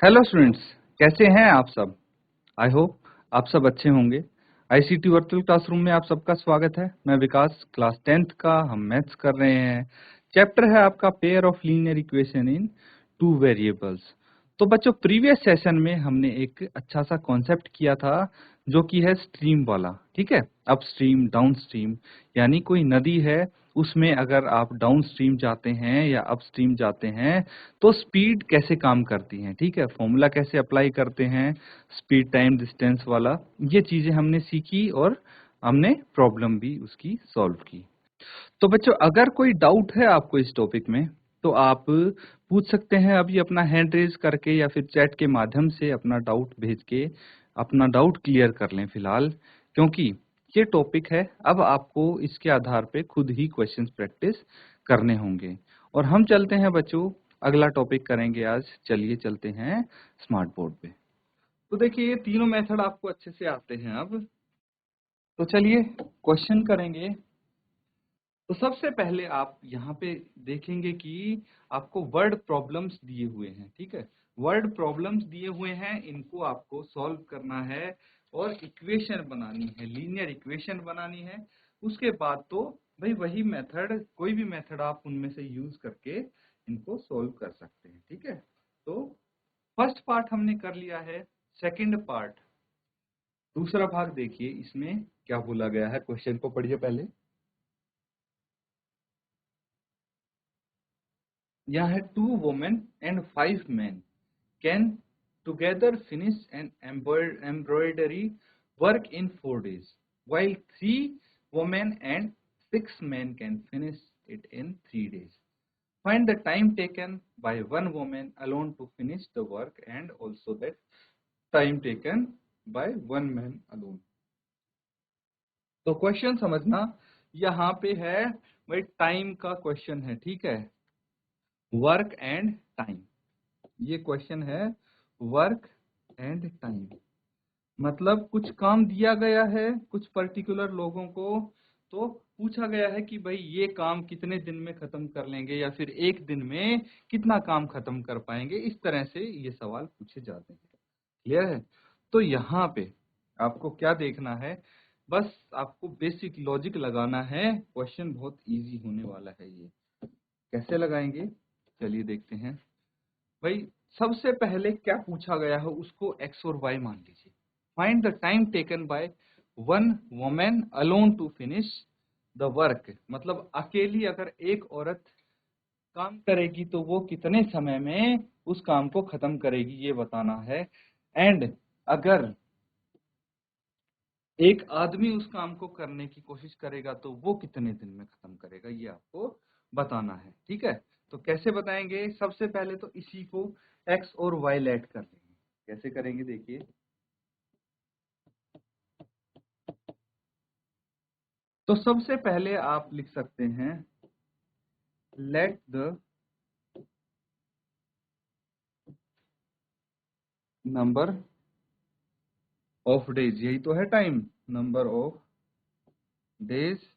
Hello students, कैसे हैं आप सब। आई होप आप सब अच्छे होंगे। आईसीटी वर्चुअल क्लासरूम में आप सबका स्वागत है। मैं विकास, क्लास 10th का हम मैथ्स कर रहे हैं। चैप्टर है आपका pair of linear equation in two variables. तो बच्चों, प्रीवियस सेशन में हमने एक अच्छा सा कॉन्सेप्ट किया था जो कि है स्ट्रीम वाला। ठीक है, अप स्ट्रीम डाउन स्ट्रीम, यानी कोई नदी है, उसमें अगर आप डाउन स्ट्रीम जाते हैं या अप स्ट्रीम जाते हैं तो स्पीड कैसे काम करती है। ठीक है, फॉर्मूला कैसे अप्लाई करते हैं, स्पीड टाइम डिस्टेंस वाला, ये चीजें हमने सीखी और हमने प्रॉब्लम भी उसकी सॉल्व की। तो बच्चों, अगर कोई डाउट है आपको इस टॉपिक में तो आप पूछ सकते हैं अभी अपना हैंड रेज करके या फिर चैट के माध्यम से अपना डाउट भेज के अपना डाउट क्लियर कर लें फिलहाल, क्योंकि ये टॉपिक है। अब आपको इसके आधार पे खुद ही क्वेश्चंस प्रैक्टिस करने होंगे। और हम चलते हैं बच्चों, अगला टॉपिक करेंगे आज। चलिए चलते हैं स्मार्ट बोर्ड पे। तो देखिए, ये तीनों मेथड आपको अच्छे से आते हैं अब। तो चलिए क्वेश्चन करेंगे। तो सबसे पहले आप यहाँ पे देखेंगे कि आपको वर्ड प्रॉब्लम्स दिए हुए हैं। ठीक है, वर्ड प्रॉब्लम्स दिए हुए हैं, इनको आपको सॉल्व करना है और इक्वेशन बनानी है, लीनियर इक्वेशन बनानी है। उसके बाद तो भाई वही मेथड, कोई भी मेथड आप उनमें से यूज करके इनको सॉल्व कर सकते हैं। ठीक है, तो फर्स्ट पार्ट हमने कर लिया है। सेकंड पार्ट, दूसरा भाग देखिए, इसमें क्या बोला गया है। क्वेश्चन को पढ़िए पहले। यहाँ है 2 women and 5 men can together finish an embroidery work in 4 days, while 3 women and 6 men can finish it in 3 days. Find the time taken by one woman alone to finish the work and also that time taken by one man alone. तो question समझना, यहाँ पे है भाई time का question है। ठीक है, वर्क एंड टाइम, ये क्वेश्चन है वर्क एंड टाइम। मतलब कुछ काम दिया गया है कुछ पर्टिकुलर लोगों को, तो पूछा गया है कि भाई ये काम कितने दिन में खत्म कर लेंगे या फिर एक दिन में कितना काम खत्म कर पाएंगे। इस तरह से ये सवाल पूछे जाते हैं। क्लियर है। तो यहाँ पे आपको क्या देखना है, बस आपको बेसिक लॉजिक लगाना है। क्वेश्चन बहुत इजी होने वाला है। ये कैसे लगाएंगे, चलिए देखते हैं। भाई सबसे पहले क्या पूछा गया है, उसको एक्स और वाई मान लीजिए। Find the time taken by one women alone to finish the work, मतलब अकेली अगर एक औरत काम करेगी तो वो कितने समय में उस काम को खत्म करेगी, ये बताना है। एंड अगर एक आदमी उस काम को करने की कोशिश करेगा तो वो कितने दिन में खत्म करेगा, ये आपको बताना है। ठीक है, तो कैसे बताएंगे। सबसे पहले तो इसी को एक्स और वाई लेट कर लेंगे। कैसे करेंगे देखिए। तो सबसे पहले आप लिख सकते हैं let the number of days, यही तो है टाइम, नंबर ऑफ डेज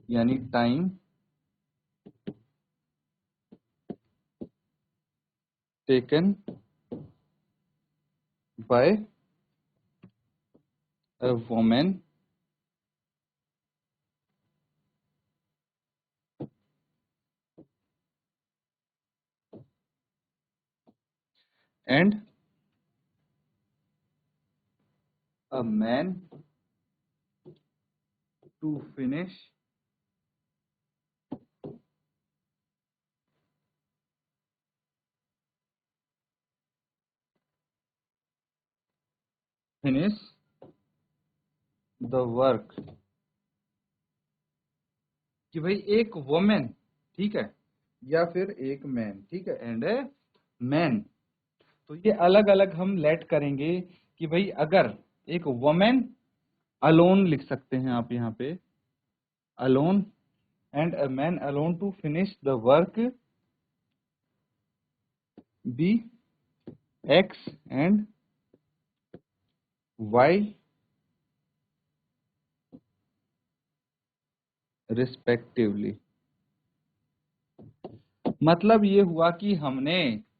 यानी time taken by a women and a man to finish finish the work. कि भाई एक वुमेन, ठीक है, या फिर एक मैन, ठीक है, एंड ए मैन। तो ये अलग अलग हम लेट करेंगे कि भाई अगर एक वुमेन अलोन लिख सकते हैं आप यहाँ पे, alone, and a man alone to finish the work be x and y respectively. मतलब ये हुआ कि हमने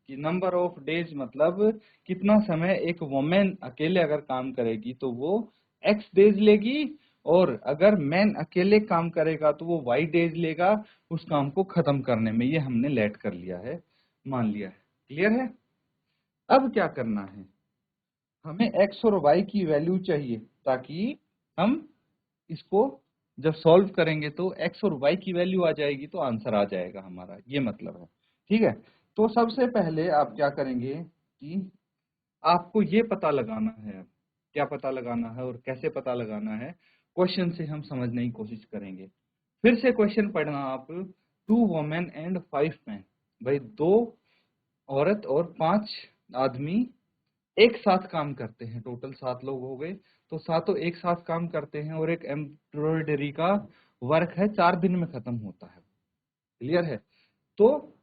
कि नंबर ऑफ डेज मतलब कितना समय एक वुमेन अकेले अगर काम करेगी तो वो एक्स डेज लेगी, और अगर मैन अकेले काम करेगा तो वो वाई डेज लेगा उस काम को खत्म करने में। ये हमने लेट कर लिया है, मान लिया है। क्लियर है? अब क्या करना है, हमें एक्स और वाई की वैल्यू चाहिए ताकि हम इसको जब सॉल्व करेंगे तो एक्स और वाई की वैल्यू आ जाएगी तो आंसर आ जाएगा हमारा, ये मतलब है। ठीक है, तो सबसे पहले आप क्या करेंगे कि आपको ये पता लगाना है, क्या पता लगाना है और कैसे पता लगाना है, क्वेश्चन से हम समझने की कोशिश करेंगे। फिर से क्वेश्चन पढ़ना आप, 2 वुमेन एंड 5 मैन, भाई 2 औरत और 5 आदमी एक साथ काम करते हैं, टोटल 7 लोग हो गए, तो सातों एक साथ काम करते हैं और एक एम्ब्रॉयडरी का वर्क है 4 दिन में खत्म होता है। क्लियर है? तो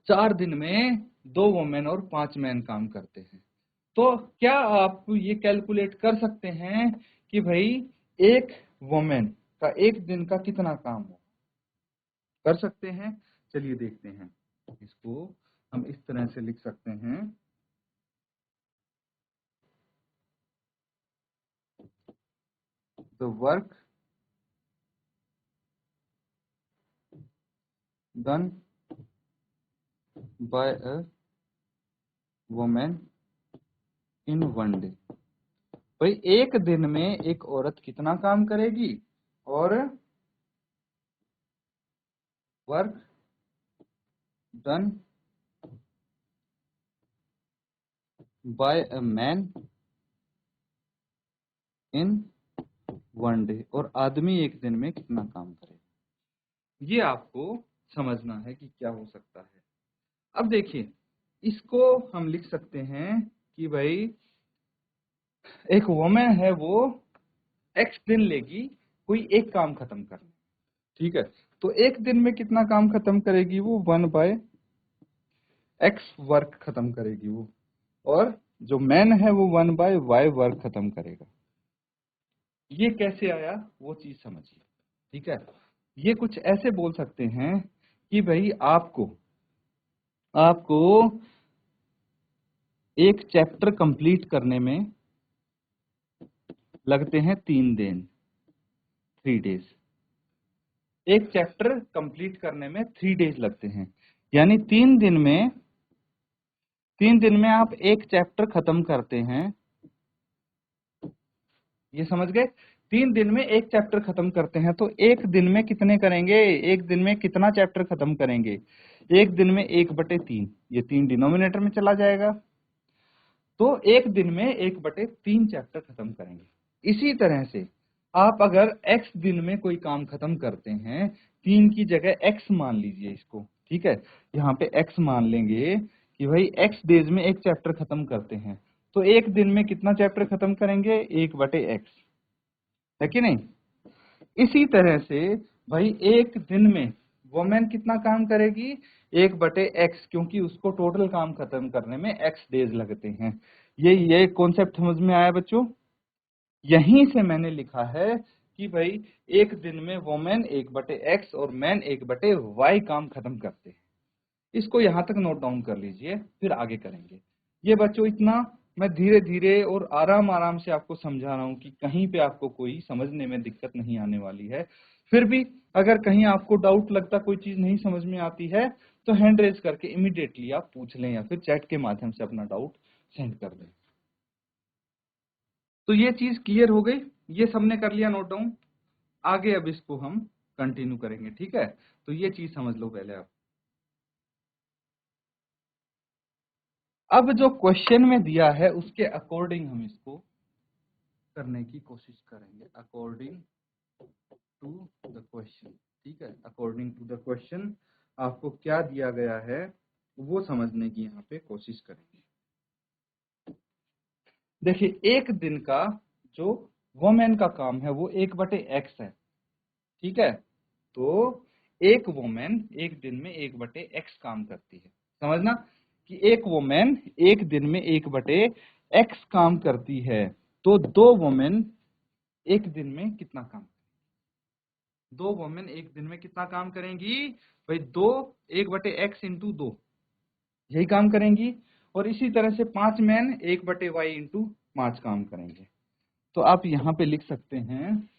4 दिन में 2 वुमेन और 5 मैन काम करते हैं। तो क्या आप ये कैलकुलेट कर सकते हैं कि भाई एक वुमेन का एक दिन का कितना काम हो? कर सकते हैं? चलिए देखते हैं। इसको हम इस तरह से लिख सकते हैं, the work done by a women in 1 day. भाई एक दिन में एक औरत कितना काम करेगी, और work done by a man in 1 day, और आदमी एक दिन में कितना काम करेगा। ये आपको समझना है कि क्या हो सकता है। अब देखिए, इसको हम लिख सकते हैं कि भाई एक वुमेन है, वो एक्स दिन लेगी कोई एक काम खत्म करने। ठीक है, तो एक दिन में कितना काम खत्म करेगी वो, 1/x वर्क खत्म करेगी वो, और जो मैन है वो 1/y वर्क खत्म करेगा। ये कैसे आया वो चीज समझिए। ठीक है, ये कुछ ऐसे बोल सकते हैं कि भाई आपको आपको एक चैप्टर कंप्लीट करने में लगते हैं 3 दिन, 3 डेज। एक चैप्टर कंप्लीट करने में 3 डेज लगते हैं, यानी 3 दिन में आप एक चैप्टर खत्म करते हैं। ये समझ गए? 3 दिन में एक चैप्टर खत्म करते हैं, तो एक दिन में कितने करेंगे, एक दिन में कितना चैप्टर खत्म करेंगे, एक दिन में 1/3, ये 3 डिनोमिनेटर में चला जाएगा, तो एक दिन में 1/3 चैप्टर खत्म करेंगे। इसी तरह से आप अगर x दिन में कोई काम खत्म करते हैं, 3 की जगह x मान लीजिए इसको। ठीक है, यहाँ पे x मान लेंगे कि भाई x डेज में एक चैप्टर खत्म करते हैं, तो एक दिन में कितना चैप्टर खत्म करेंगे, 1/x, है कि नहीं? इसी तरह से भाई एक दिन में वुमेन कितना काम करेगी, 1/x, क्योंकि उसको टोटल काम खत्म करने में x डेज लगते हैं। ये कॉन्सेप्ट समझ में आया बच्चों? यहीं से मैंने लिखा है कि भाई एक दिन में वुमेन 1/x और मैन 1/y काम खत्म करते हैं। इसको यहां तक नोट डाउन कर लीजिए, फिर आगे करेंगे। ये बच्चों इतना मैं धीरे धीरे और आराम आराम से आपको समझा रहा हूं कि कहीं पे आपको कोई समझने में दिक्कत नहीं आने वाली है। फिर भी अगर कहीं आपको डाउट लगता, कोई चीज नहीं समझ में आती है, तो हैंड रेज करके इमीडिएटली आप पूछ लें या फिर चैट के माध्यम से अपना डाउट सेंड कर दें। तो ये चीज क्लियर हो गई, ये सबने कर लिया नोट डाउन। आगे अब इसको हम कंटिन्यू करेंगे। ठीक है, तो ये चीज समझ लो पहले आप। अब जो क्वेश्चन में दिया है उसके अकॉर्डिंग हम इसको करने की कोशिश करेंगे, अकॉर्डिंग टू द क्वेश्चन। ठीक है, अकॉर्डिंग टू द क्वेश्चन आपको क्या दिया गया है वो समझने की यहाँ पे कोशिश करेंगे। देखिए, एक दिन का जो वुमेन का काम है वो 1/x है। ठीक है, तो एक वुमेन एक दिन में 1/x काम करती है। समझना कि एक वुमेन एक दिन में 1/x काम करती है, तो 2 वुमेन एक दिन में कितना काम, 2 वुमेन एक दिन में कितना काम करेंगी भाई, 2 1/x इंटू 2, यही काम करेंगी। और इसी तरह से 5 मैन 1/y इंटू 5 काम करेंगे। तो आप यहाँ पे लिख सकते हैं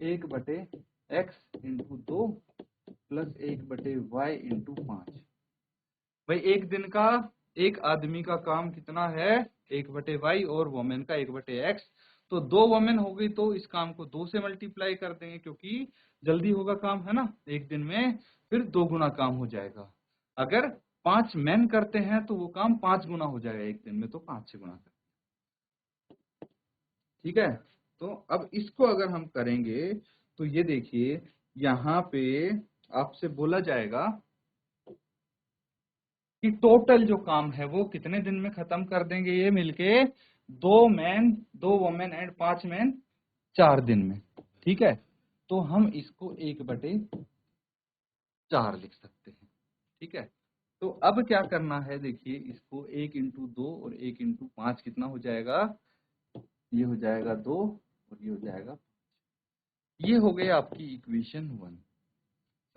1/x into 2 plus 1/y into 5। भाई एक दिन का एक आदमी का काम कितना है 1/y और वोमेन का 1/x। तो 2 वोमेन हो गई तो इस काम को 2 से मल्टीप्लाई कर देंगे क्योंकि जल्दी होगा काम, है ना, एक दिन में फिर 2 गुना काम हो जाएगा। अगर 5 मैन करते हैं तो वो काम 5 गुना हो जाएगा एक दिन में, तो 5 से गुना कर। ठीक है, तो अब इसको अगर हम करेंगे तो ये देखिए यहाँ पे आपसे बोला जाएगा कि टोटल जो काम है वो कितने दिन में खत्म कर देंगे ये मिलके 2 मैन 2 वोमेन एंड 5 मैन 4 दिन में। ठीक है, तो हम इसको 1/4 लिख सकते हैं। ठीक है, तो अब क्या करना है देखिए, इसको 1 इंटू 2 और 1 इंटू 5 कितना हो जाएगा, ये हो जाएगा 2 और ये हो जाएगा। ये हो गया आपकी इक्वेशन 1,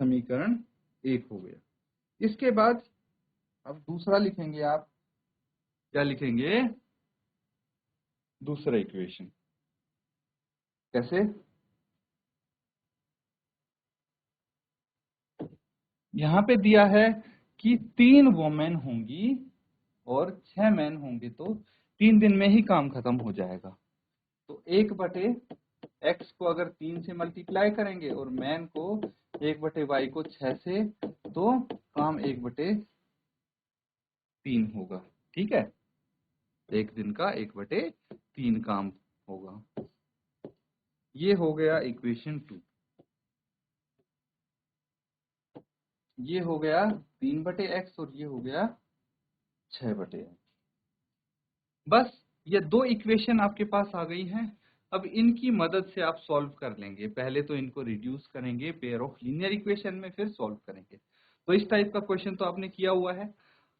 समीकरण 1 हो गया। इसके बाद अब दूसरा लिखेंगे आप, क्या लिखेंगे, दूसरा इक्वेशन। कैसे, यहाँ पे दिया है कि 3 वोमेन होंगी और 6 मैन होंगे तो 3 दिन में ही काम खत्म हो जाएगा। तो 1/x को अगर 3 से मल्टीप्लाई करेंगे और मैन को 1/y को 6 से, तो काम 1/3 होगा। ठीक है, एक दिन का 1/3 काम होगा। ये हो गया इक्वेशन 2। ये हो गया 3/x और ये हो गया 6/x। बस ये 2 इक्वेशन आपके पास आ गई हैं। अब इनकी मदद से आप सॉल्व कर लेंगे। पहले तो इनको रिड्यूस करेंगे पेयर ऑफ लीनियर इक्वेशन में, फिर सॉल्व करेंगे। तो इस टाइप का क्वेश्चन तो आपने किया हुआ है।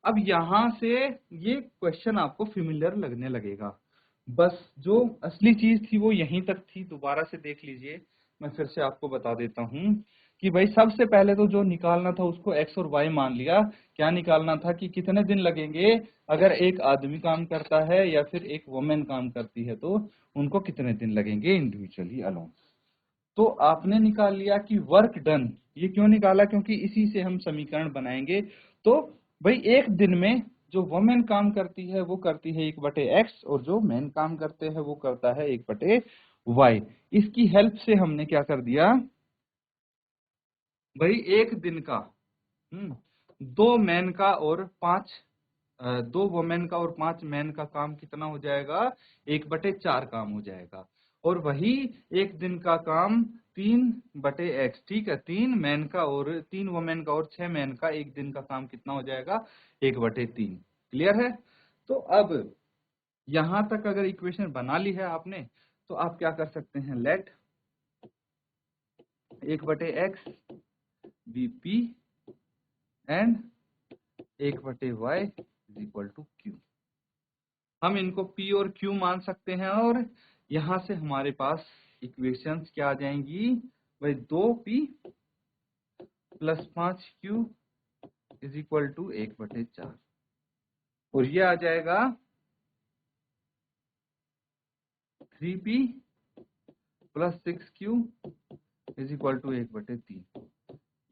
अब यहाँ से ये क्वेश्चन आपको फेमिलियर लगने लगेगा। बस जो असली चीज थी वो यहीं तक थी, दोबारा से देख लीजिए। मैं फिर से आपको बता देता हूँ कि भाई सबसे पहले तो जो निकालना था उसको x और y मान लिया। क्या निकालना था कि कितने दिन लगेंगे अगर एक आदमी काम करता है या फिर एक वुमेन काम करती है, तो उनको कितने दिन लगेंगे इंडिविजुअली अलोन। तो आपने निकाल लिया कि वर्क डन। ये क्यों निकाला, क्योंकि इसी से हम समीकरण बनाएंगे। तो भाई एक दिन में जो वुमेन काम करती है वो करती है 1/x और जो मैन काम करते हैं वो करता है 1/y। इसकी हेल्प से हमने क्या कर दिया भाई, एक दिन का 2 मैन का और 2 वुमेन का और 5 मैन का काम कितना हो जाएगा, 1/4 काम हो जाएगा। और वही एक दिन का काम 3/x। ठीक है, 3 मैन का और 3 वुमेन का और 6 मैन का एक दिन का काम कितना हो जाएगा, 1/3। क्लियर है। तो अब यहां तक अगर इक्वेशन बना ली है आपने, तो आप क्या कर सकते हैं, let 1/x be p and 1/y is equal to q. हम इनको P और Q मान सकते हैं और यहां से हमारे पास इक्वेशंस क्या आ जाएंगी भाई, 2P plus 5Q is equal to 1/4 और ये आ जाएगा 3P plus 6Q is equal to 1/3।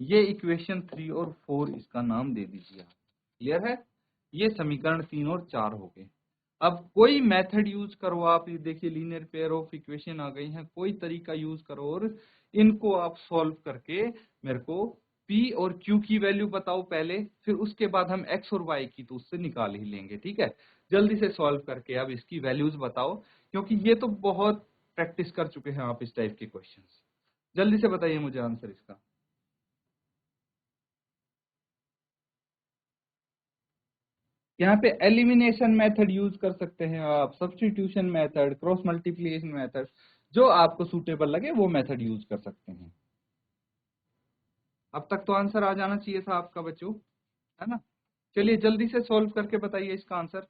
ये इक्वेशन 3 और 4 इसका नाम दे दीजिए। क्लियर है, ये समीकरण 3 और 4 हो गए। अब कोई मेथड यूज करो आप, ये देखिए लीनियर पेयर ऑफ इक्वेशन आ गई हैं, कोई तरीका यूज करो और इनको आप सॉल्व करके मेरे को P और Q की वैल्यू बताओ पहले, फिर उसके बाद हम X और Y की तो उससे निकाल ही लेंगे। ठीक है, जल्दी से सॉल्व करके अब इसकी वैल्यूज बताओ, क्योंकि ये तो बहुत प्रैक्टिस कर चुके हैं आप इस टाइप के क्वेश्चंस। जल्दी से बताइए मुझे आंसर इसका। यहाँ पे एलिमिनेशन मेथड यूज कर सकते हैं आप, substitution method, cross multiplication method, जो आपको सूटेबल लगे वो मेथड यूज कर सकते हैं। अब तक तो आंसर आ जाना चाहिए था आपका बच्चों, है ना। चलिए जल्दी से सॉल्व करके बताइए इसका आंसर।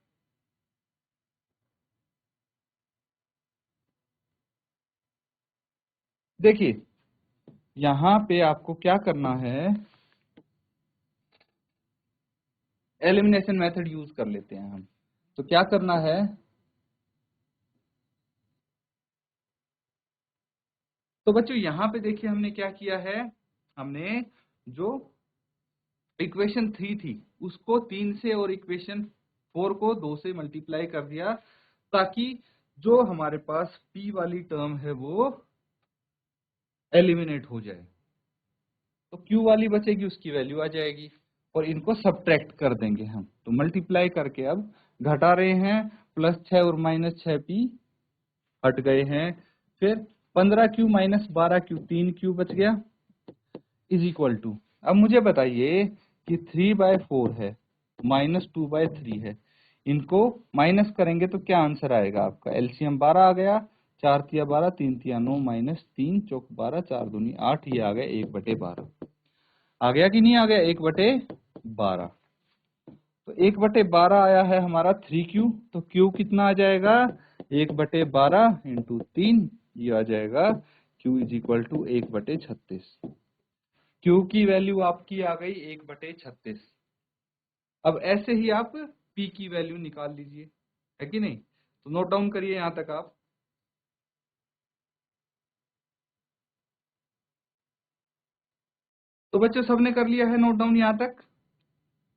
देखिए यहाँ पे आपको क्या करना है, एलिमिनेशन मेथड यूज कर लेते हैं हम। तो क्या करना है, तो बच्चों यहाँ पे देखिए हमने क्या किया है, हमने जो इक्वेशन 3 थी उसको 3 से और इक्वेशन 4 को 2 से मल्टीप्लाई कर दिया, ताकि जो हमारे पास p वाली टर्म है वो एलिमिनेट हो जाए। तो q वाली बचेगी, उसकी वैल्यू आ जाएगी, और इनको सब्ट्रैक्ट कर देंगे हम। तो मल्टीप्लाई करके अब घटा रहे हैं, +6 और -6p हट गए हैं। फिर 15q माइनस 12q, 3q बच गया, इज इक्वल टू, अब मुझे बताइए कि 3/4 है -2/3 है, इनको माइनस करेंगे तो क्या आंसर आएगा आपका, एलसीएम 12 आ गया, 4 तिया 12, 3 तिया 9, -3 चौक 12, 4 दूनी 8, ये आ गया 1/12। आ गया कि नहीं आ गया 1/12। तो 1/12 आया है हमारा 3q, तो q कितना आ जाएगा, 1/12 इंटू 3, ये आ जाएगा q is equal to 1/36। q की वैल्यू आपकी आ गई 1/36। अब ऐसे ही आप p की वैल्यू निकाल लीजिए, है कि नहीं। तो नोट डाउन करिए यहां तक आप। तो बच्चों सबने कर लिया है नोट डाउन यहां तक।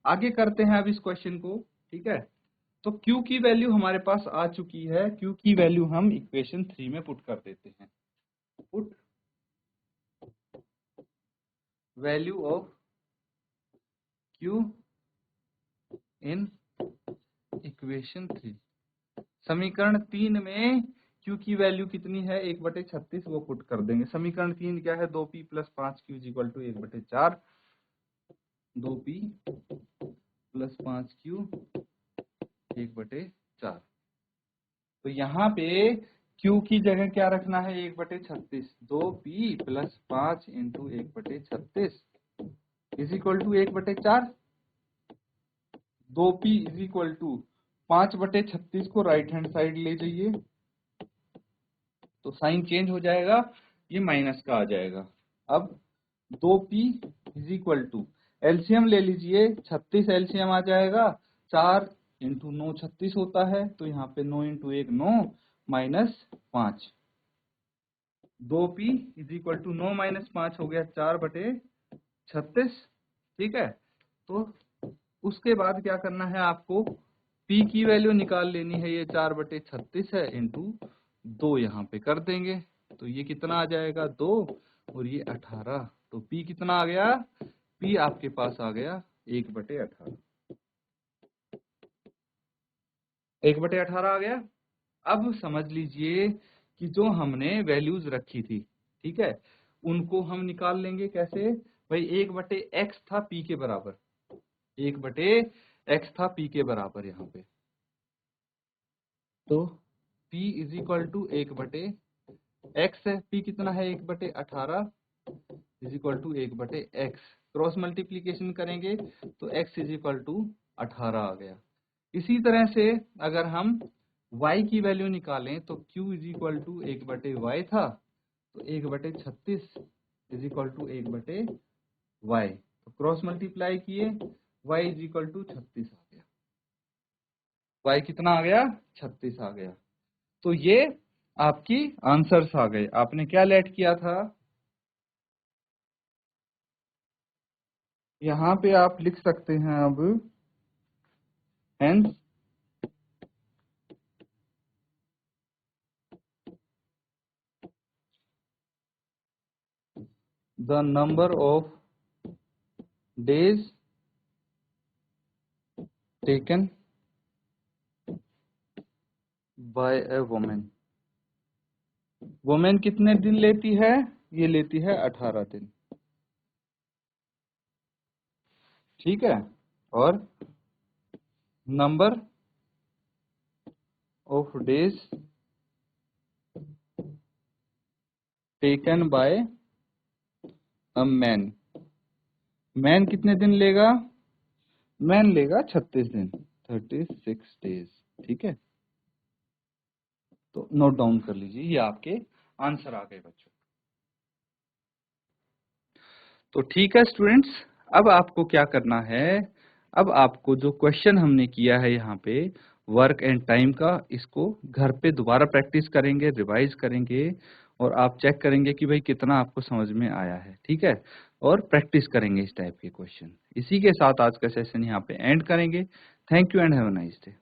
आगे करते हैं अब इस क्वेश्चन को, ठीक है। तो q की वैल्यू हमारे पास आ चुकी है, q की वैल्यू हम इक्वेशन 3 में पुट कर देते हैं। Put value of q in equation 3, समीकरण 3 में q की वैल्यू कितनी है 1/36, वो पुट कर देंगे। समीकरण 3 क्या है, 2p + 5q is equal to 1/4, 2p + 5q 1/4। तो यहाँ पे q की जगह क्या रखना है, 1/36, 2p + 5 into 1/36 is equal to 1/4। 2p is equal to 5/36 को राइट हैंड साइड ले जाइए, तो साइन चेंज हो जाएगा, ये माइनस का आ जाएगा। अब 2p is equal to, LCM ले लीजिए, 36 एलसीएम आ जाएगा, 4 इंटू 9 36 होता है, तो यहाँ पे 9 into 1 9 -5, 2p is equal to 9 - 5 हो गया 4/36, ठीक है। तो उसके बाद क्या करना है आपको, p की वैल्यू निकाल लेनी है, ये 4/36 है, इंटू 2 यहाँ पे कर देंगे, तो ये कितना आ जाएगा 2 और ये 18। तो p कितना आ गया, p आपके पास आ गया 1/18, 1/18 आ गया। अब समझ लीजिए कि जो हमने वैल्यूज रखी थी, ठीक है, उनको हम निकाल लेंगे कैसे, भाई 1/x था p के बराबर, 1/x था p के बराबर यहाँ पे, तो p is equal to 1/x है, p कितना है 1/18 is equal to 1/x, cross multiplication करेंगे तो x इज इक्वल टू 18 आ गया। इसी तरह से अगर हम y की वैल्यू निकालें तो q is equal to 1/y था, तो 1/36 इज इक्वल टू 1/y, तो क्रॉस मल्टीप्लाई किए, y इज इक्वल टू 36 आ गया, y कितना आ गया 36 आ गया। तो ये आपकी आंसर्स आ गए। आपने क्या लेट किया था, यहाँ पे आप लिख सकते हैं अब, hence the number of days taken by A women, women कितने दिन लेती है, ये लेती है 18 दिन, ठीक है। और number of days taken by a man, man कितने दिन लेगा, मैन लेगा 36 दिन, 36 डेज, ठीक है। तो नोट डाउन कर लीजिए, ये आपके आंसर आ गए बच्चों। तो ठीक है स्टूडेंट्स, अब आपको क्या करना है, अब आपको जो क्वेश्चन हमने किया है यहाँ पे वर्क एंड टाइम का, इसको घर पे दोबारा प्रैक्टिस करेंगे, रिवाइज करेंगे और आप चेक करेंगे कि भाई कितना आपको समझ में आया है, ठीक है? और प्रैक्टिस करेंगे इस टाइप के क्वेश्चन। इसी के साथ आज का सेशन यहाँ पे एंड करेंगे। Thank you and have a nice day.